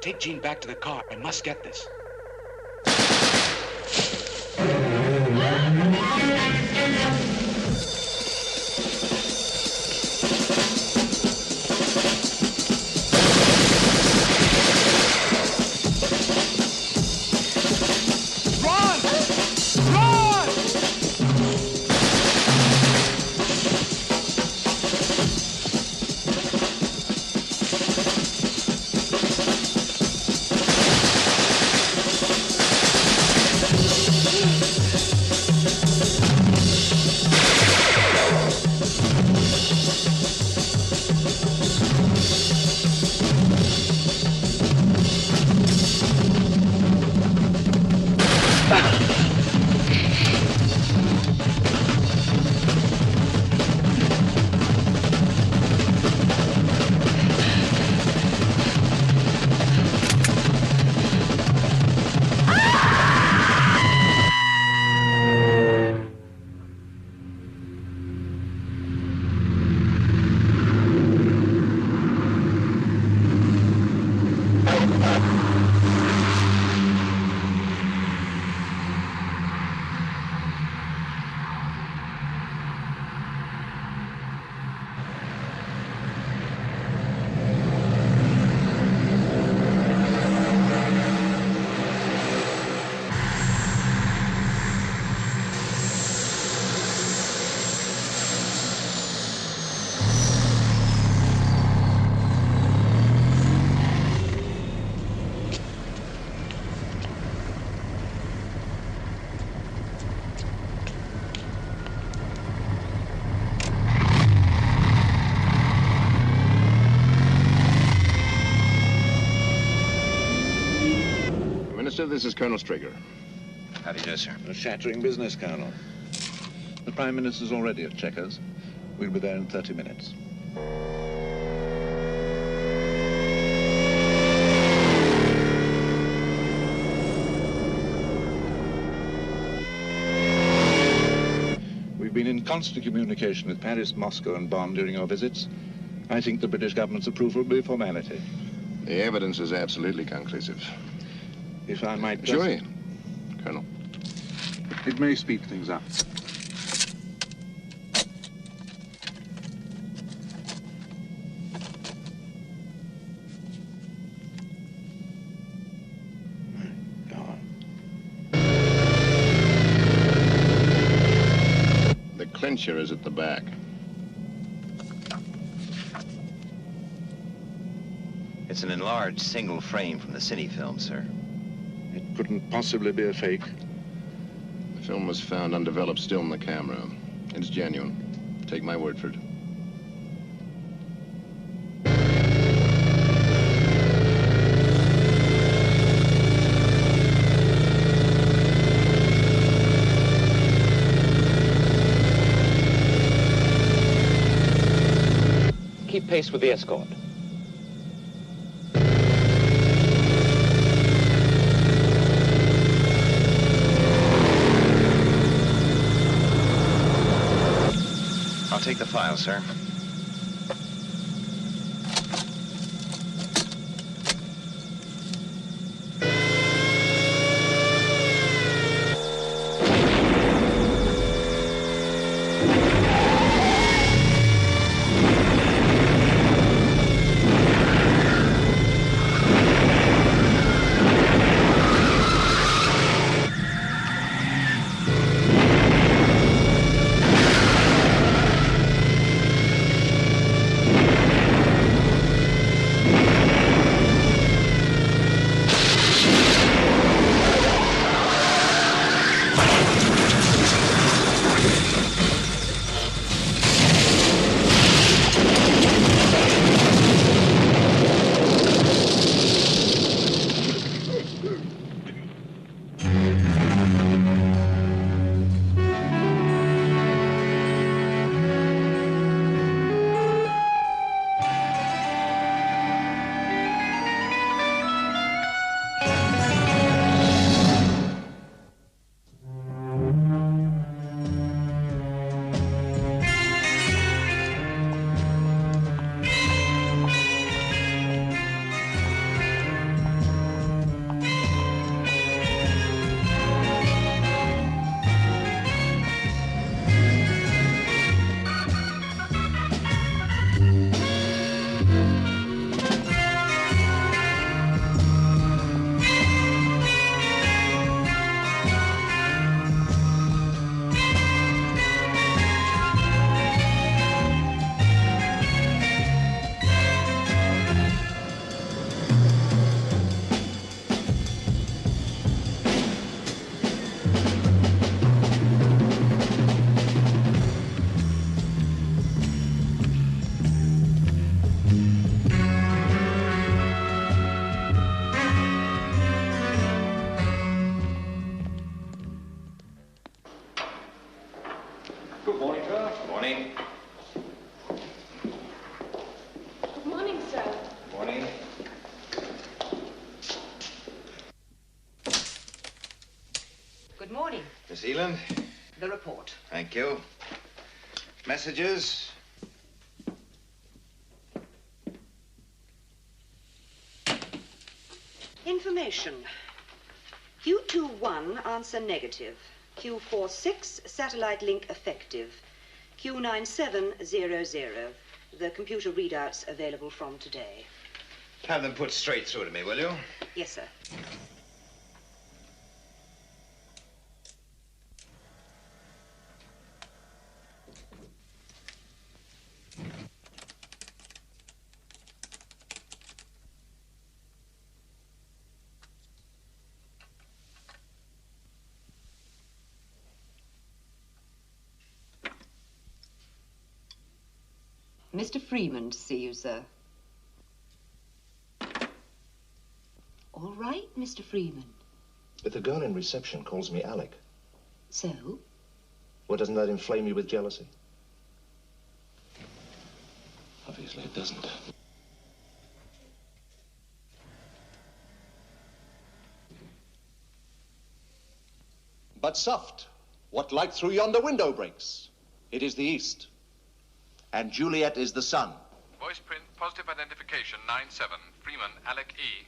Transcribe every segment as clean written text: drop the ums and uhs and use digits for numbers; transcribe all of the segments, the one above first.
Take Jean back to the car. I must get this. Minister, this is Colonel Strigger. How do you do, sir? A shattering business, Colonel. The Prime Minister's already at Chequers. We'll be there in 30 minutes. We've been in constant communication with Paris, Moscow, and Bonn during our visits. I think the British government's approval will be a formality. The evidence is absolutely conclusive. If I might just... Sure, Colonel. It may speed things up. Go on. The clincher is at the back. It's an enlarged single frame from the cine film, sir. It couldn't possibly be a fake. The film was found undeveloped still in the camera. It's genuine. Take my word for it. Keep pace with the escort. I'll take the file, sir. Miss Eland. The report. Thank you. Messages? Information. Q21, answer negative. Q46, satellite link effective. Q9700. The computer readouts available from today. Have them put straight through to me, will you? Yes, sir. Mr. Freeman to see you, sir. All right, Mr. Freeman. But the girl in reception calls me Alec. So? Well, doesn't that inflame you with jealousy? Obviously it doesn't. But soft, what light through yonder window breaks? It is the east. And Juliet is the sun. Voice print, positive identification, 9-7. Freeman, Alec E.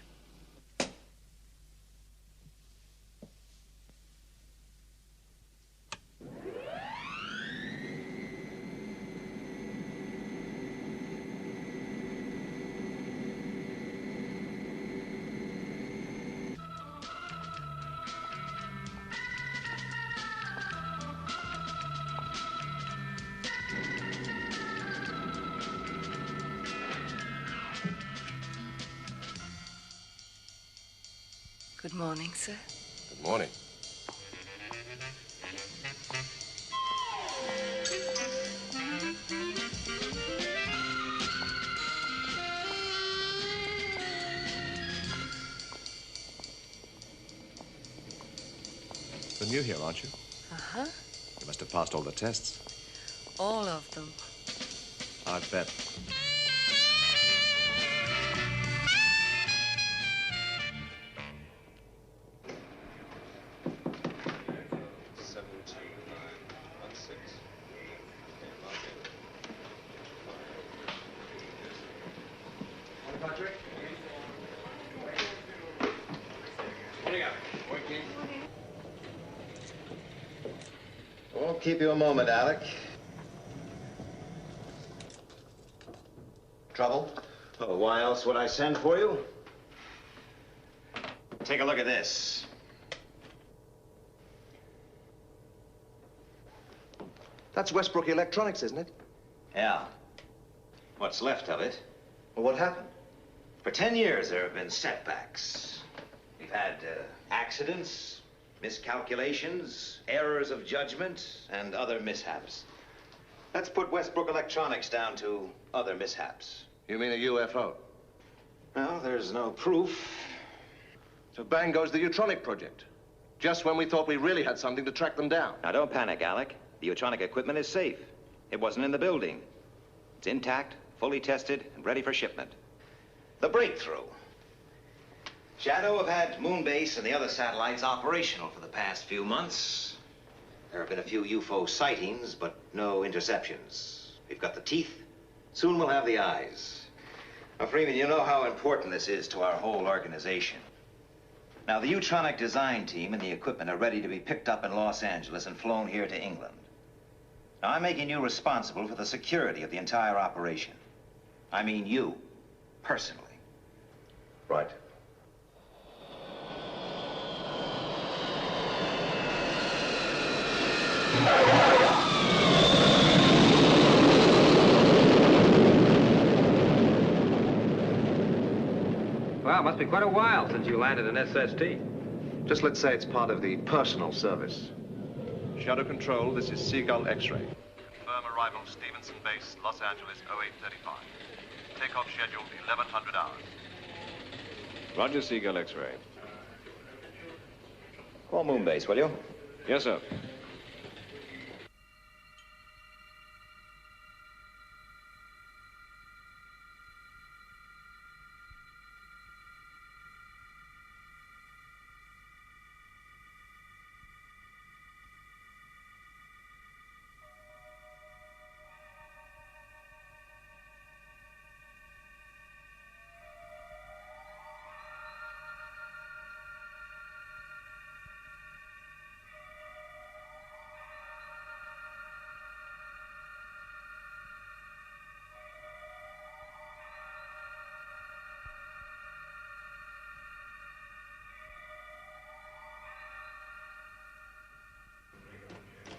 Good morning, sir. Good morning. You're new here, aren't you? Uh-huh. You must have passed all the tests. All of them. I'd bet. Won't keep you a moment, Alec. Trouble? Oh, why else would I send for you? Take a look at this. That's Westbrook Electronics, isn't it? Yeah. What's left of it. Well, what happened? For 10 years, there have been setbacks. We've had accidents, miscalculations, errors of judgment, and other mishaps. Let's put Westbrook Electronics down to other mishaps. You mean a UFO? Well, there's no proof. So bang goes the Utronic project. Just when we thought we really had something to track them down. Now, don't panic, Alec. The Utronic equipment is safe. It wasn't in the building. It's intact, fully tested, and ready for shipment. The breakthrough. Shadow have had Moonbase and the other satellites operational for the past few months. There have been a few UFO sightings, but no interceptions. We've got the teeth. Soon we'll have the eyes. Now, Freeman, you know how important this is to our whole organization. Now, the Utronic design team and the equipment are ready to be picked up in Los Angeles and flown here to England. Now, I'm making you responsible for the security of the entire operation. I mean you, personally. Right. Well, it must be quite a while since you landed an SST. Just let's say it's part of the personal service. Shadow Control, this is Seagull X-ray. Confirm arrival Stevenson Base, Los Angeles, 0835. Takeoff scheduled 1100 hours. Roger, Seagull X-ray. Call Moonbase, will you? Yes, sir.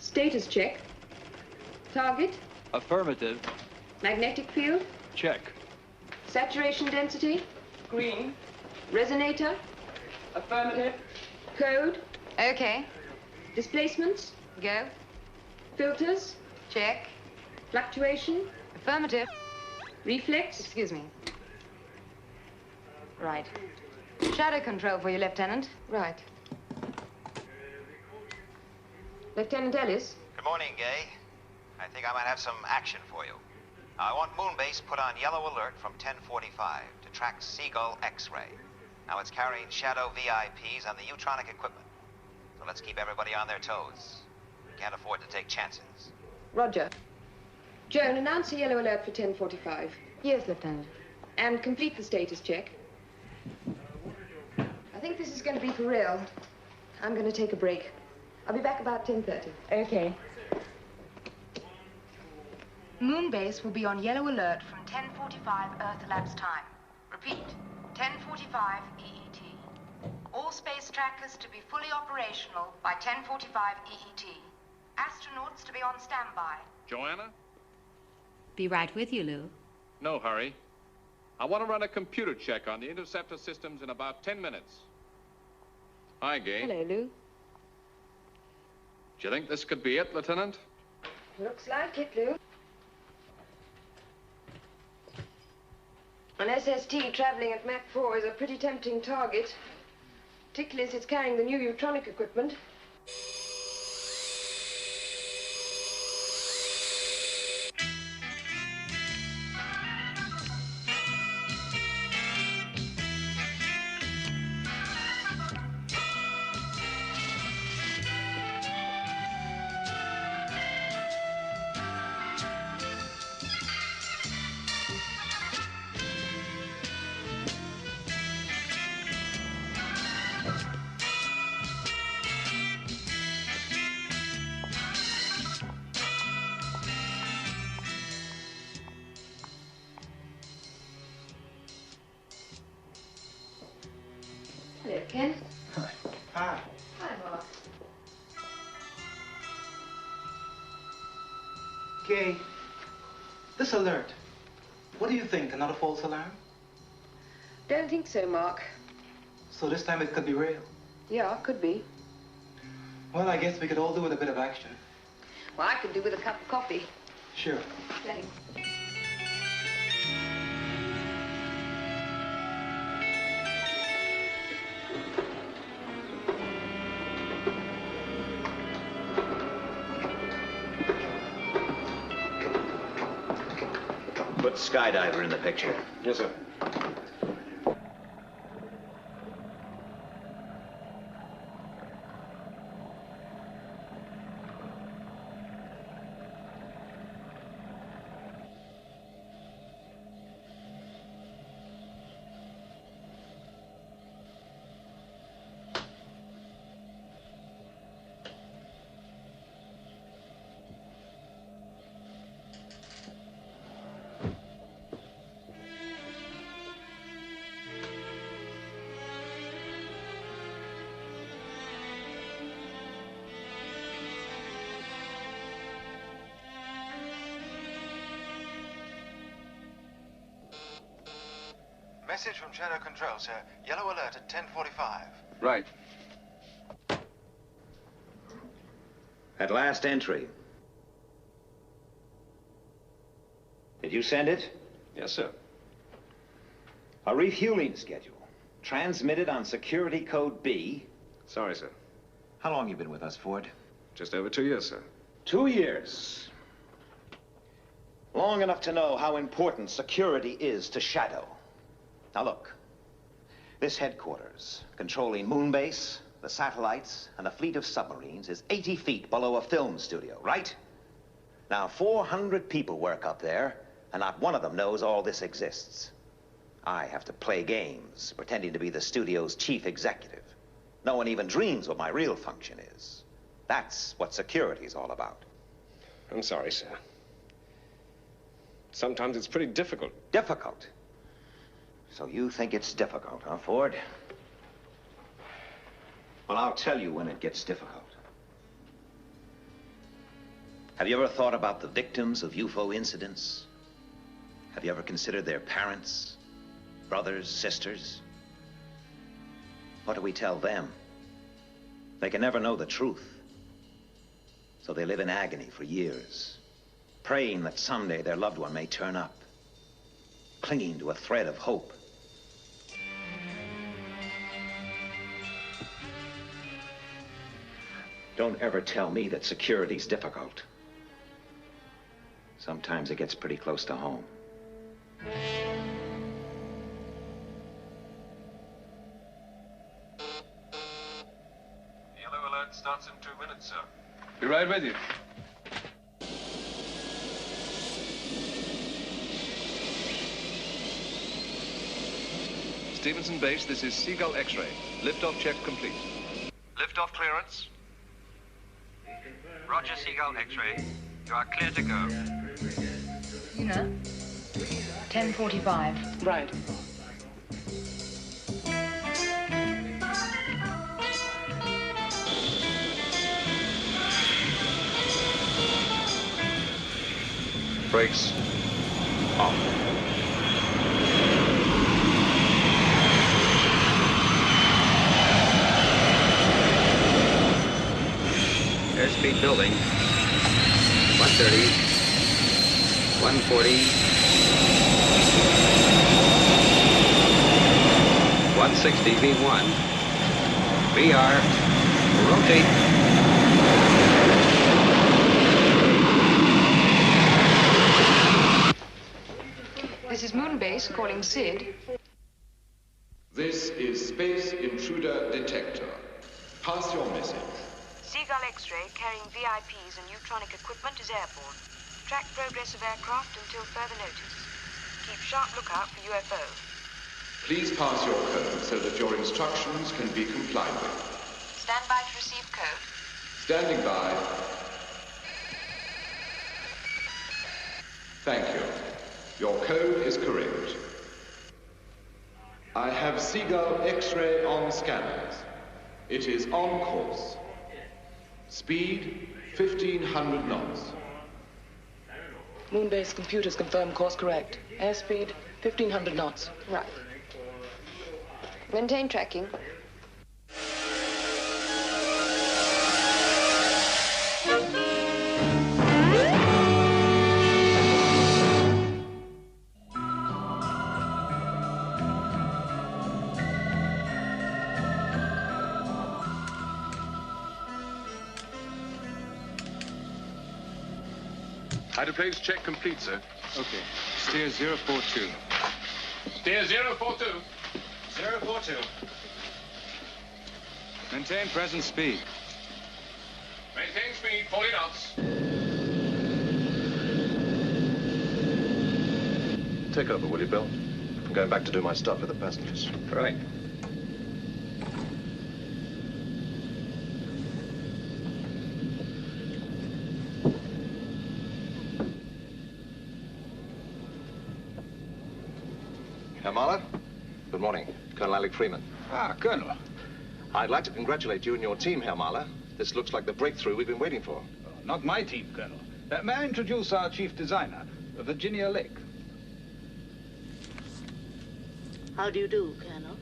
Status check. Target. Affirmative. Magnetic field. Check. Saturation density. Green. Resonator. Affirmative. Code. Okay. Displacements. Go. Filters. Check. Fluctuation. Affirmative. Reflex. Excuse me. Right. Shadow control for you, Lieutenant. Right. Lieutenant Ellis. Good morning, Gay. I think I might have some action for you. I want Moonbase put on yellow alert from 1045 to track Seagull X-ray. Now it's carrying shadow VIPs on the Utronic equipment. So let's keep everybody on their toes. We can't afford to take chances. Roger. Joan, announce a yellow alert for 1045. Yes, Lieutenant. And complete the status check. I think this is going to be for real. I'm going to take a break. I'll be back about 10:30. Okay. Moonbase will be on yellow alert from 10:45 Earth elapsed time. Repeat, 10:45 EET. All space trackers to be fully operational by 10:45 EET. Astronauts to be on standby. Joanna? Be right with you, Lou. No hurry. I want to run a computer check on the interceptor systems in about 10 minutes. Hi, Gay. Hello, Lou. Do you think this could be it, Lieutenant? Looks like it, Lou. An SST traveling at Mach 4 is a pretty tempting target, particularly as it's carrying the new Utronic equipment. Hello, Ken. Hi. Hi, Mark. Gay, this alert, what do you think? Another false alarm? Don't think so, Mark. So this time it could be real. Yeah, could be. Well, I guess we could all do with a bit of action. Well, I could do with a cup of coffee. Sure. Thanks. Put Skydiver in the picture. Yes, sir. Message from Shadow Control, sir. Yellow alert at 10:45. Right. At last entry. Did you send it? Yes, sir. A refueling schedule. Transmitted on security code B. Sorry, sir. How long you been with us, Ford? Just over 2 years, sir. 2 years. Long enough to know how important security is to Shadow. Now look, this headquarters, controlling Moonbase, the satellites, and a fleet of submarines, is 80 feet below a film studio, right? Now, 400 people work up there, and not one of them knows all this exists. I have to play games, pretending to be the studio's chief executive. No one even dreams what my real function is. That's what security's all about. I'm sorry, sir. Sometimes it's pretty difficult. Difficult? So you think it's difficult, huh, Ford? Well, I'll tell you when it gets difficult. Have you ever thought about the victims of UFO incidents? Have you ever considered their parents, brothers, sisters? What do we tell them? They can never know the truth. So they live in agony for years, praying that someday their loved one may turn up, clinging to a thread of hope. Don't ever tell me that security's difficult. Sometimes it gets pretty close to home. Yellow alert starts in 2 minutes, sir. Be right with you. Stevenson Base, this is Seagull X-ray. Liftoff check complete. Liftoff clearance. Roger, Seagull X-ray. You are clear to go. You know? 10:45. Right. Brakes off. Airspeed building. 130. 140. 160 V1. VR. Rotate. This is Moon Base calling Sid. This is Space Intruder Detector. Pass your message. Seagull X-ray carrying VIPs and neutronic equipment is airborne. Track progress of aircraft until further notice. Keep sharp lookout for UFO. Please pass your code so that your instructions can be complied with. Stand by to receive code. Standing by. Thank you. Your code is correct. I have Seagull X-ray on scanners. It is on course. Speed 1,500 knots. Moonbase computers confirm course correct. Airspeed 1,500 knots. Right. Maintain tracking. Hydroplanes check complete, sir. Okay. Steer 042. Steer 042. 042. Maintain present speed. Maintain speed, 40 knots. Take over, will you, Bill? I'm going back to do my stuff with the passengers. Right. Herr Mahler? Good morning. Colonel Alec Freeman. Ah, Colonel. I'd like to congratulate you and your team, Herr Mahler. This looks like the breakthrough we've been waiting for. Not my team, Colonel. May I introduce our chief designer, Virginia Lake? How do you do, Colonel?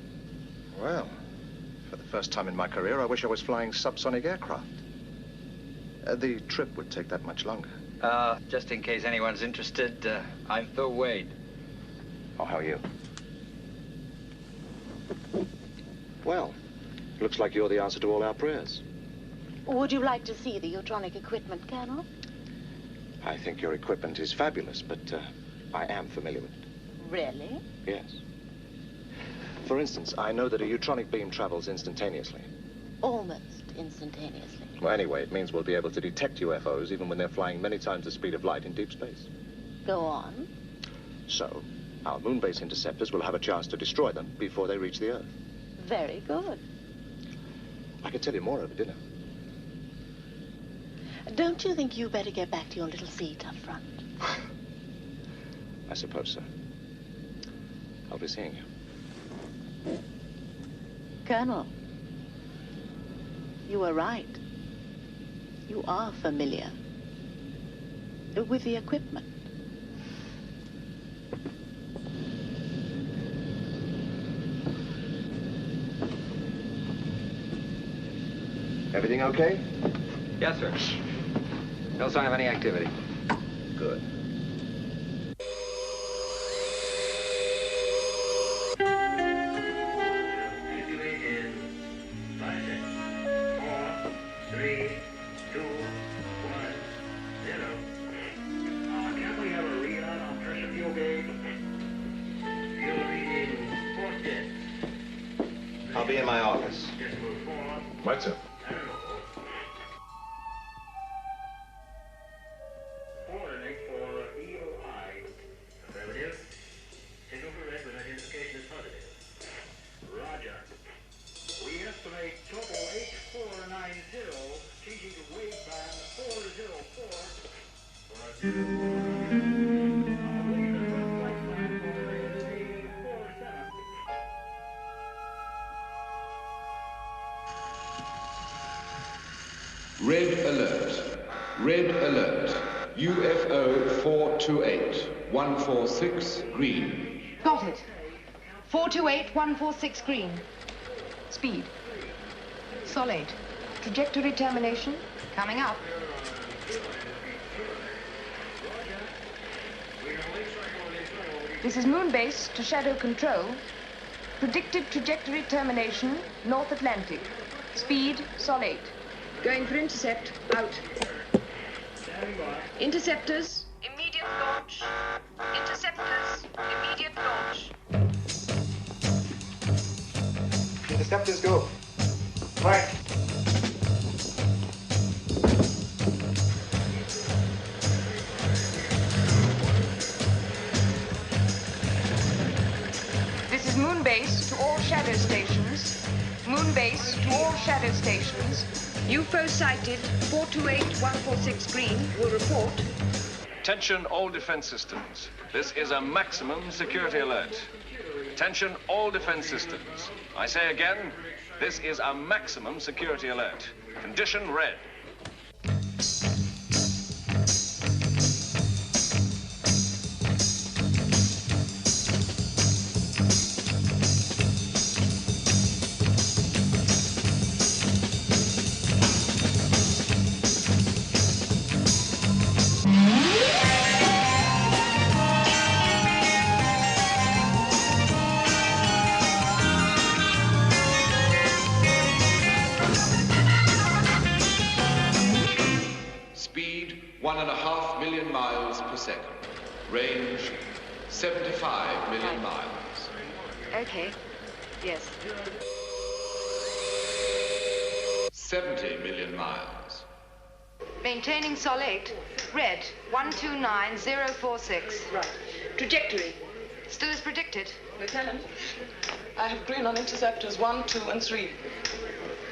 Well, for the first time in my career, I wish I was flying subsonic aircraft. The trip would take that much longer. Just in case anyone's interested, I'm Phil Wade. Oh, how are you? Well, looks like you're the answer to all our prayers. Would you like to see the eutronic equipment, Colonel? I think your equipment is fabulous, but I am familiar with it. Really? Yes. For instance, I know that a eutronic beam travels instantaneously. Almost instantaneously. Well, anyway, it means we'll be able to detect UFOs even when they're flying many times the speed of light in deep space. Go on. So, our moon-based interceptors will have a chance to destroy them before they reach the Earth. Very good. I could tell you more over dinner. Don't you think you better get back to your little seat up front? I suppose so. I'll be seeing you. Colonel, you were right. You are familiar. with the equipment. Everything okay? Yes, sir. No sign of any activity. Good. I'll be in my office. Right, sir. Red alert. Red alert. UFO 428. 146 green. Got it. 428146 green. Speed. Solid. Trajectory termination. Coming up. This is Moonbase to Shadow Control. Predicted trajectory termination, North Atlantic. Speed, Sol 8. Going for intercept, out. Interceptors, immediate launch. Interceptors, immediate launch. Interceptors go. Right. This is Moonbase to all shadow stations. Moonbase to all shadow stations. UFO sighted, 428146 green, will report. Attention all defense systems. This is a maximum security alert. Attention all defense systems. I say again, this is a maximum security alert. Condition red. Speed 1.5 million miles per second. Range 75 million miles. Okay. Yes. 70 million miles. Maintaining Sol 8. Red, 129046. Right. Trajectory. Still as predicted. Lieutenant, I have green on interceptors 1, 2, and 3.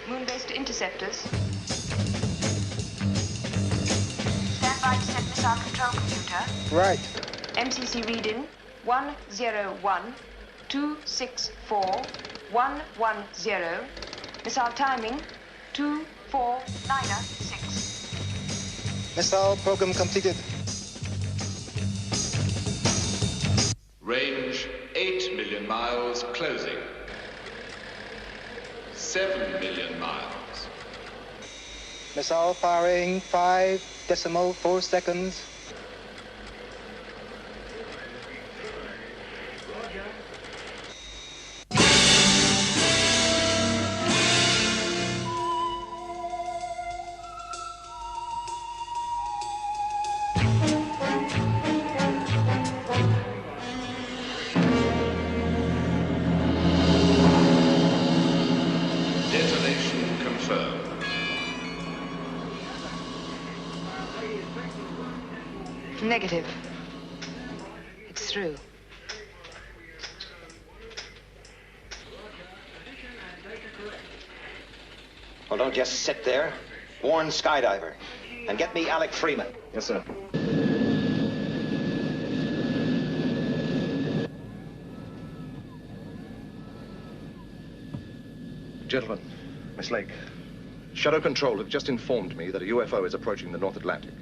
Moon-based interceptors. Stand by to set missile control computer. Right. MCC reading 101264110. Missile timing 2496. Missile program completed. Range 8 million miles closing. 7 million miles. Missile firing 5.4 seconds. Detonation confirmed. Negative. It's through. Well, don't just sit there. Warn Skydiver. And get me Alec Freeman. Yes, sir. Gentlemen, Miss Lake, Shadow Control have just informed me that a UFO is approaching the North Atlantic.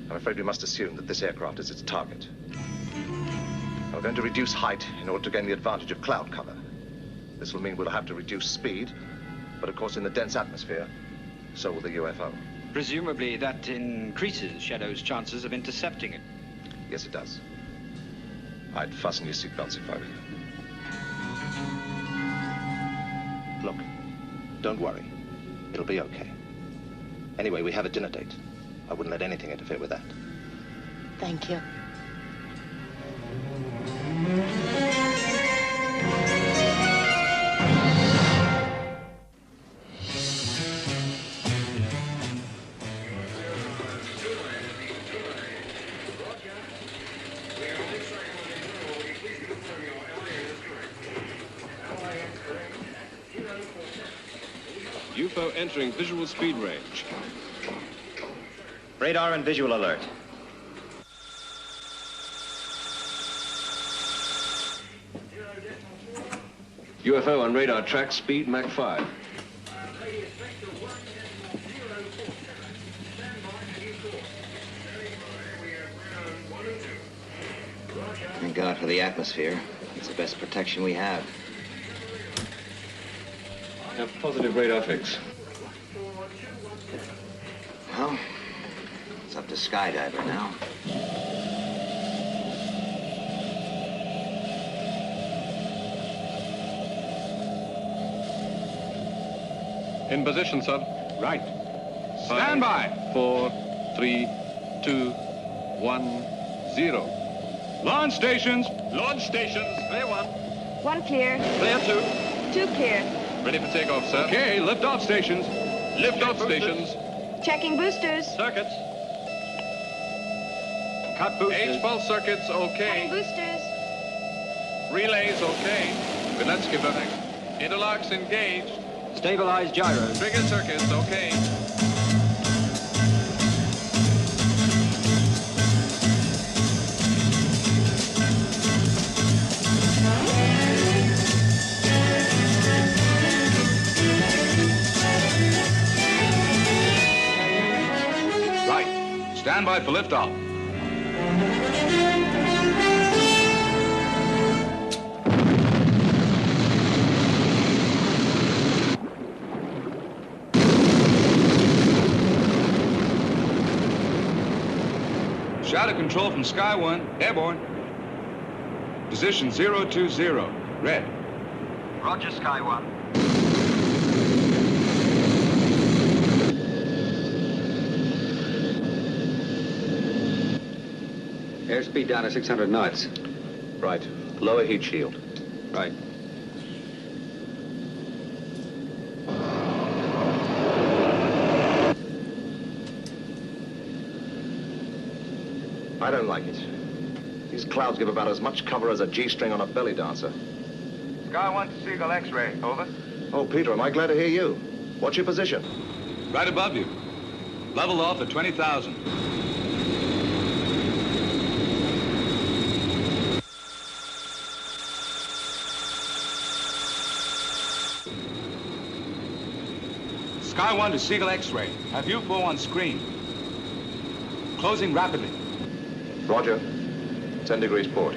I'm afraid we must assume that this aircraft is its target. We're going to reduce height in order to gain the advantage of cloud cover. This will mean we'll have to reduce speed, but of course in the dense atmosphere, so will the UFO. Presumably that increases Shadow's chances of intercepting it. Yes, it does. I'd fasten your seatbelts if I were you. Look, don't worry. It'll be okay. Anyway, we have a dinner date. I wouldn't let anything interfere with that. Thank you. UFO entering visual speed range. Radar and visual alert. UFO on radar track, speed Mach 5. Thank God for the atmosphere. It's the best protection we have. Have positive radar fix. Well, it's up to Skydiver now. In position, sir. Right. Stand by. 4, 3, 2, 1, 0. Launch stations. Launch stations. Clear 1. 1 clear. Clear 2. 2 clear. Ready for takeoff, sir. Okay, lift-off stations. Lift-off stations. Checking boosters. Circuits. Cut boosters. H-pulse circuits, Cutting okay. boosters. Relays, okay. But let's give it a... Interlocks engaged. Stabilize gyros. Trigger circuits, okay. Right. Stand by for liftoff. Shadow control from Sky 1, airborne. Position 020, red. Roger, Sky 1. Airspeed down to 600 knots. Right. Lower heat shield. Right. I don't like it. These clouds give about as much cover as a G-string on a belly dancer. Sky 1 to Seagull X-ray. Over. Oh, Peter, am I glad to hear you. What's your position? Right above you. Leveled off at 20,000. Sky 1 to Seagull X-ray. Have UFO on screen. Closing rapidly. Roger. 10 degrees port.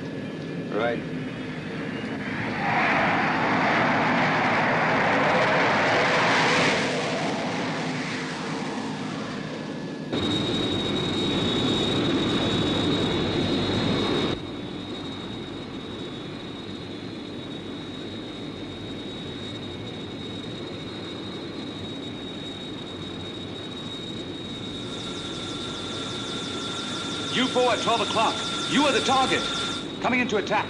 Right. UFO at 12 o'clock. You are the target. Coming into attack.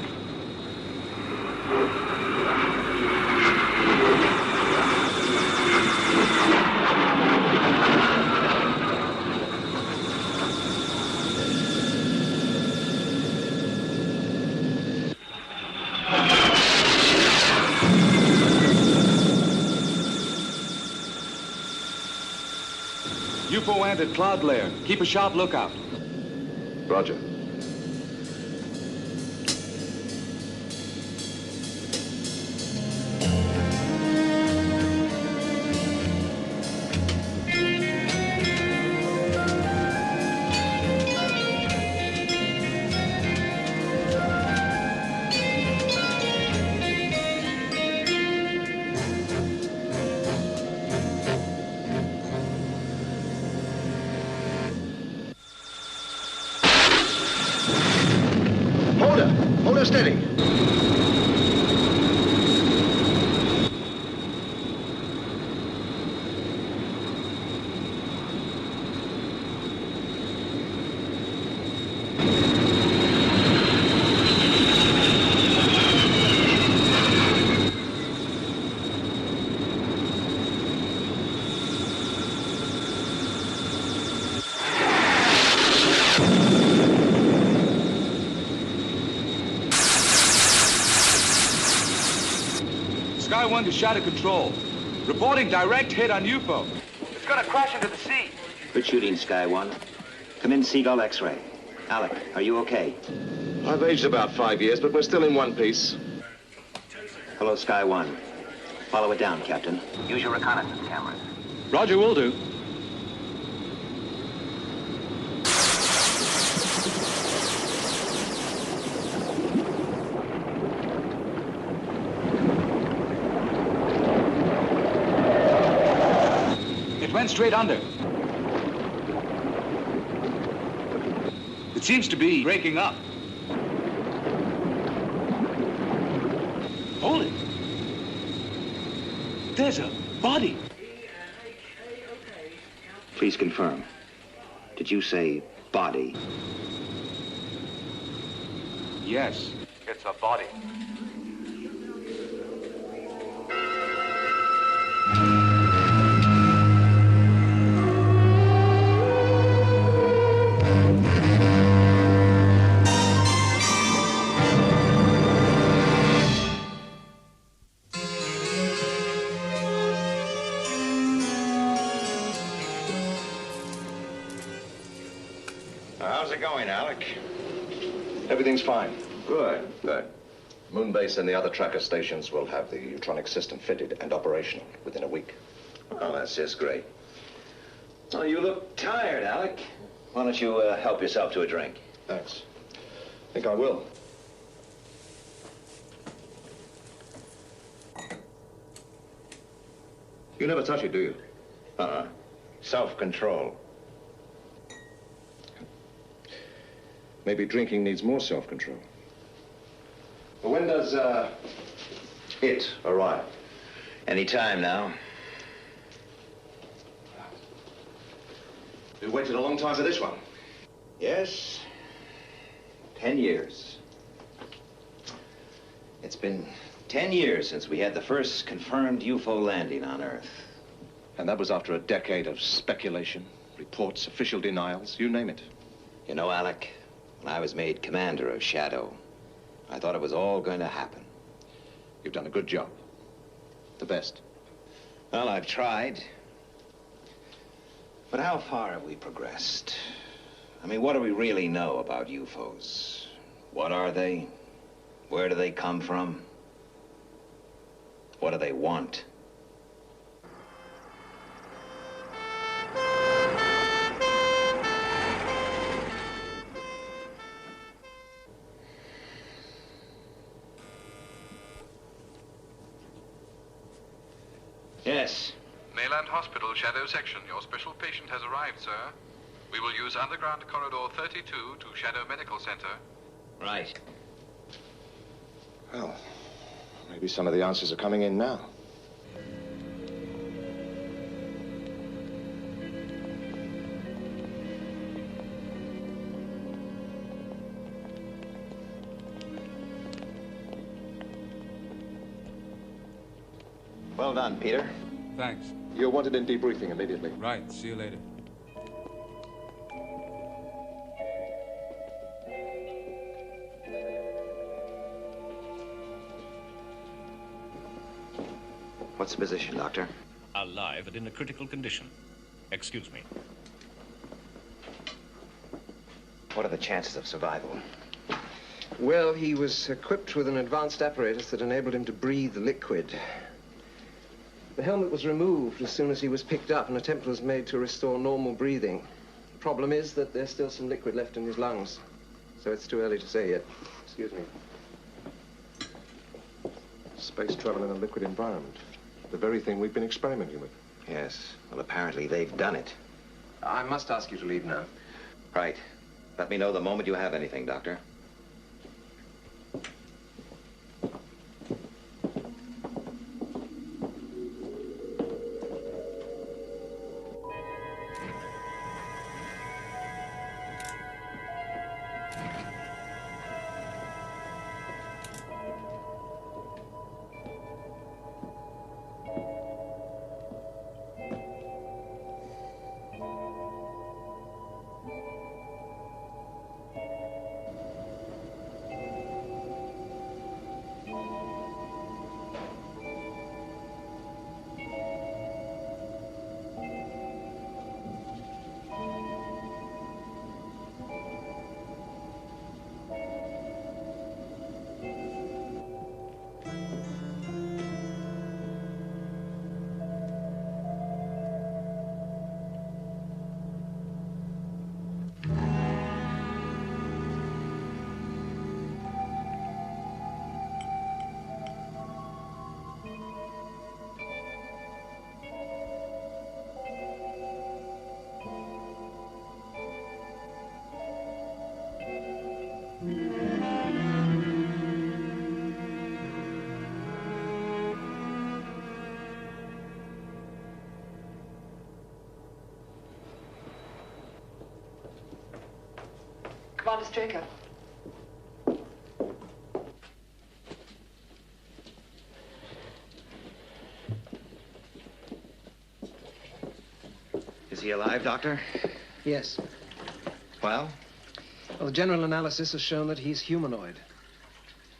UFO entered cloud layer. Keep a sharp lookout. Roger. steady. Sky 1 to Shadow Control. Reporting direct hit on UFO. It's gonna crash into the sea. Good shooting, Sky 1. Come in, Seagull X-ray. Alec, are you okay? I've aged about 5 years, but we're still in one piece. Hello, Sky 1. Follow it down, Captain. Use your reconnaissance cameras. Roger, will do. It went straight under. It seems to be breaking up. Hold it. There's a body. Please confirm. Did you say body? Yes. It's a body. How's it going, Alec? Everything's fine. Good, good. Moonbase and the other tracker stations will have the Utronic system fitted and operational within a week. Oh, that's just great. Oh, you look tired, Alec. Why don't you help yourself to a drink? Thanks. I think I will. You never touch it, do you? Self-control. Maybe drinking needs more self-control. But when does, it arrive? Any time now. You waited a long time for this one. Yes. 10 years. It's been 10 years since we had the first confirmed UFO landing on Earth. And that was after a decade of speculation, reports, official denials, you name it. You know, Alec, when I was made commander of Shadow, I thought it was all going to happen. You've done a good job. The best. Well, I've tried. But how far have we progressed? I mean, what do we really know about UFOs? What are they? Where do they come from? What do they want? Yes. Mayland Hospital, Shadow Section. Your special patient has arrived, sir. We will use underground corridor 32 to Shadow Medical Center. Right. Well, maybe some of the answers are coming in now. Well done, Peter. Thanks. You're wanted in debriefing immediately. Right. See you later. What's the position, Doctor? Alive and in a critical condition. Excuse me. What are the chances of survival? Well, he was equipped with an advanced apparatus that enabled him to breathe liquid. The helmet was removed as soon as he was picked up, and an attempt was made to restore normal breathing. The problem is that there's still some liquid left in his lungs, so it's too early to say yet. Excuse me. Space travel in a liquid environment. The very thing we've been experimenting with. Yes. Well, apparently they've done it. I must ask you to leave now. Right. Let me know the moment you have anything, Doctor. Commander Straker. Is he alive, Doctor? Yes. Well? Well, the general analysis has shown that he's humanoid.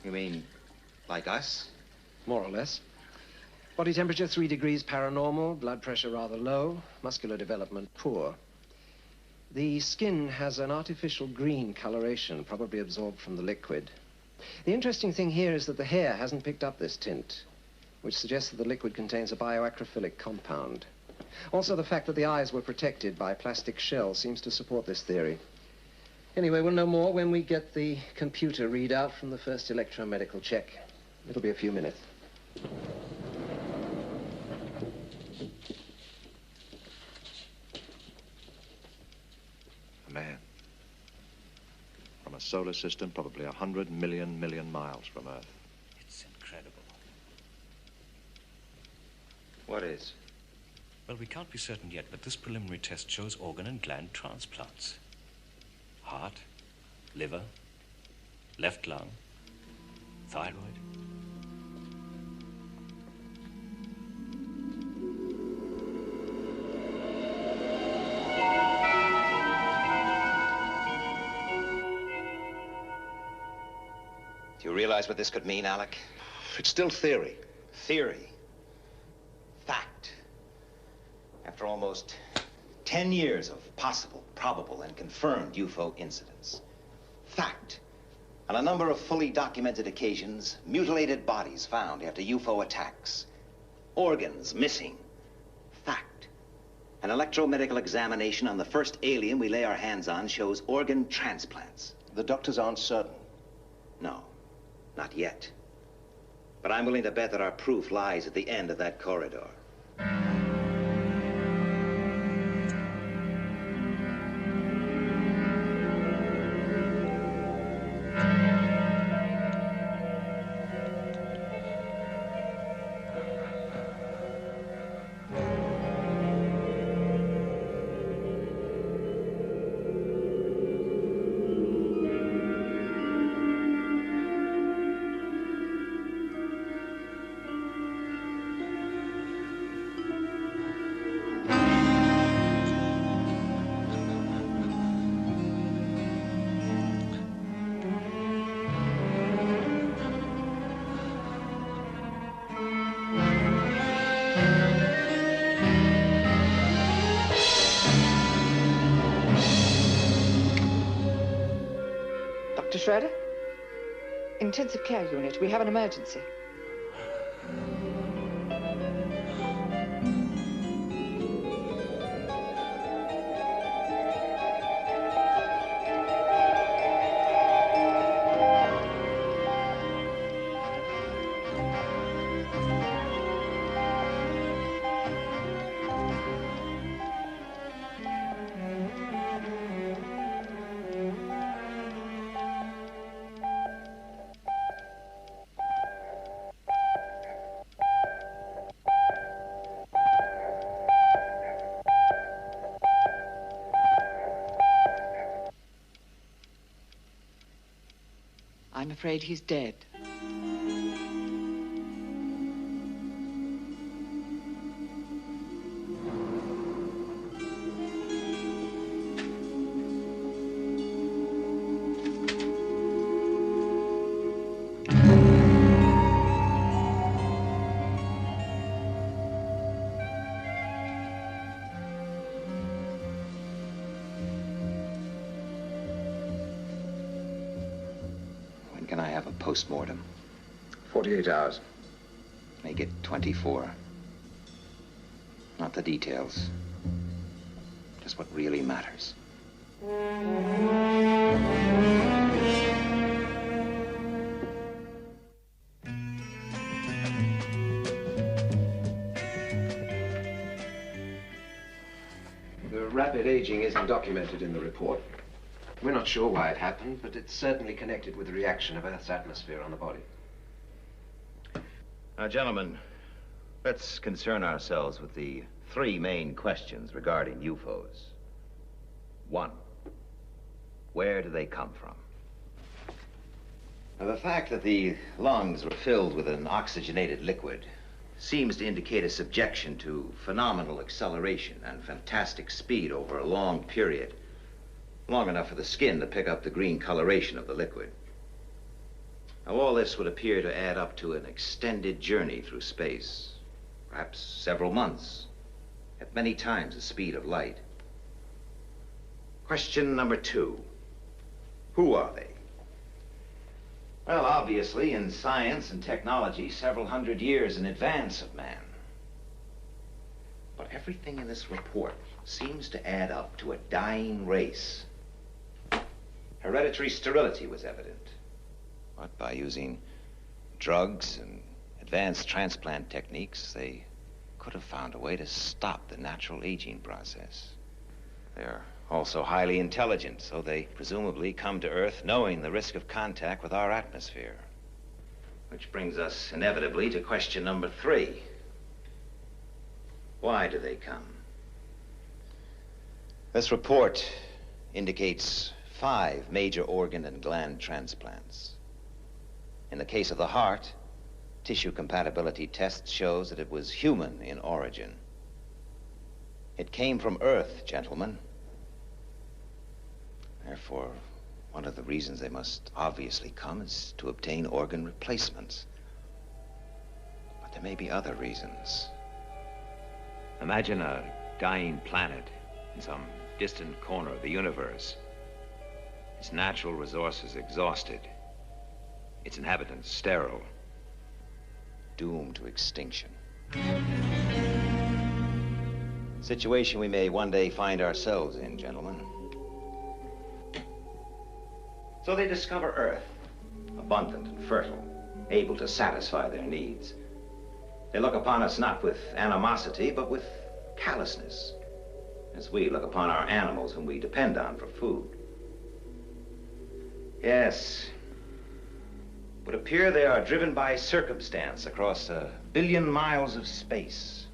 You mean like us? More or less. Body temperature 3 degrees paranormal, blood pressure rather low, muscular development poor. The skin has an artificial green coloration, probably absorbed from the liquid. The interesting thing here is that the hair hasn't picked up this tint, which suggests that the liquid contains a bioacrophilic compound. Also, the fact that the eyes were protected by plastic shells seems to support this theory. Anyway, we'll know more when we get the computer readout from the first electromedical check. It'll be a few minutes. A man. From a solar system probably 100 million miles from Earth. It's incredible. What is? Well, we can't be certain yet, but this preliminary test shows organ and gland transplants. Heart, liver, left lung, thyroid. Do you realize what this could mean, Alec? It's still theory. Theory. Fact. After almost 10 years of possible, probable, and confirmed UFO incidents. Fact. On a number of fully documented occasions, mutilated bodies found after UFO attacks. Organs missing. Fact. An electromedical examination on the first alien we lay our hands on shows organ transplants. The doctors aren't certain. No, not yet. But I'm willing to bet that our proof lies at the end of that corridor. Dr. Schroeder? Intensive care unit. We have an emergency. I'm afraid he's dead. Can I have a post-mortem? 48 hours. Make it 24. Not the details. Just what really matters. The rapid aging isn't documented in the report. We're not sure why it happened, but it's certainly connected with the reaction of Earth's atmosphere on the body. Now, gentlemen, let's concern ourselves with the three main questions regarding UFOs. 1. Where do they come from? Now, the fact that the lungs were filled with an oxygenated liquid seems to indicate a subjection to phenomenal acceleration and fantastic speed over a long period, long enough for the skin to pick up the green coloration of the liquid. Now, all this would appear to add up to an extended journey through space, perhaps several months, at many times the speed of light. Question number 2. Who are they? Well, obviously, in science and technology, several hundred years in advance of man. But everything in this report seems to add up to a dying race. Hereditary sterility was evident. But by using drugs and advanced transplant techniques, they could have found a way to stop the natural aging process. They're also highly intelligent, so they presumably come to Earth knowing the risk of contact with our atmosphere. Which brings us inevitably to question number 3. Why do they come? This report indicates 5 major organ and gland transplants. In the case of the heart, tissue compatibility tests shows that it was human in origin. It came from Earth, gentlemen. Therefore, one of the reasons they must obviously come is to obtain organ replacements. But there may be other reasons. Imagine a dying planet in some distant corner of the universe. Its natural resources exhausted. Its inhabitants sterile. Doomed to extinction. Situation we may one day find ourselves in, gentlemen. So they discover Earth, abundant and fertile, able to satisfy their needs. They look upon us not with animosity, but with callousness, as we look upon our animals whom we depend on for food. Yes, it would appear they are driven by circumstance across 1 billion miles of space,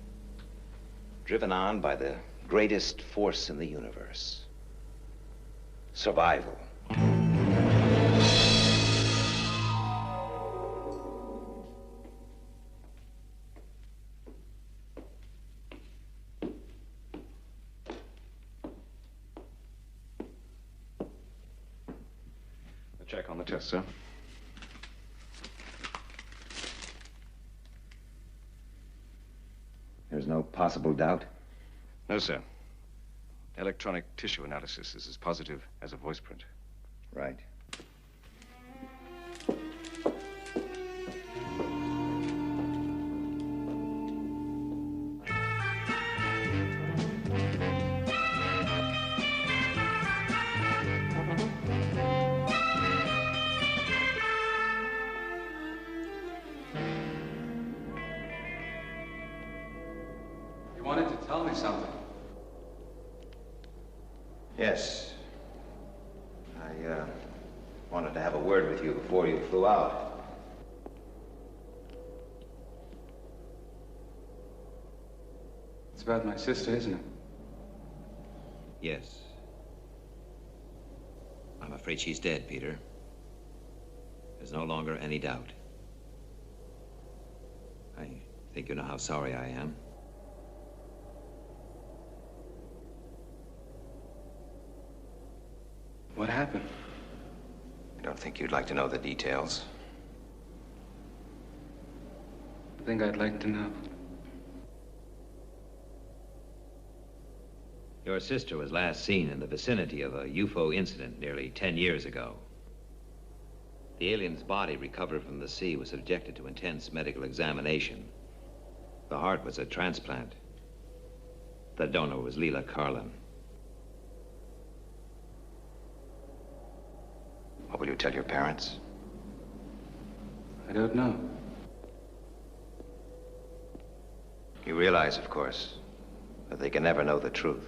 driven on by the greatest force in the universe: survival. Check on the test, sir. There's no possible doubt? No, sir. Electronic tissue analysis is as positive as a voice print. Right. You wanted to tell me something. Yes. I wanted to have a word with you before you flew out. It's about my sister, isn't it? Yes. I'm afraid she's dead, Peter. There's no longer any doubt. I think you know how sorry I am. What happened? I don't think you'd like to know the details. I think I'd like to know. Your sister was last seen in the vicinity of a UFO incident nearly 10 years ago. The alien's body recovered from the sea was subjected to intense medical examination. The heart was a transplant. The donor was Leela Carlin. What will you tell your parents? I don't know. You realize, of course, that they can never know the truth.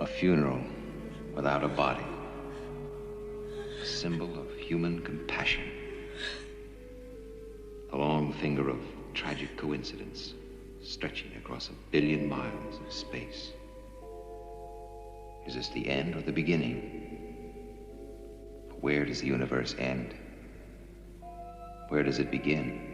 A funeral without a body. A symbol of human compassion. A long finger of tragic coincidence stretching across 1 billion miles of space. Is this the end or the beginning? Where does the universe end? Where does it begin?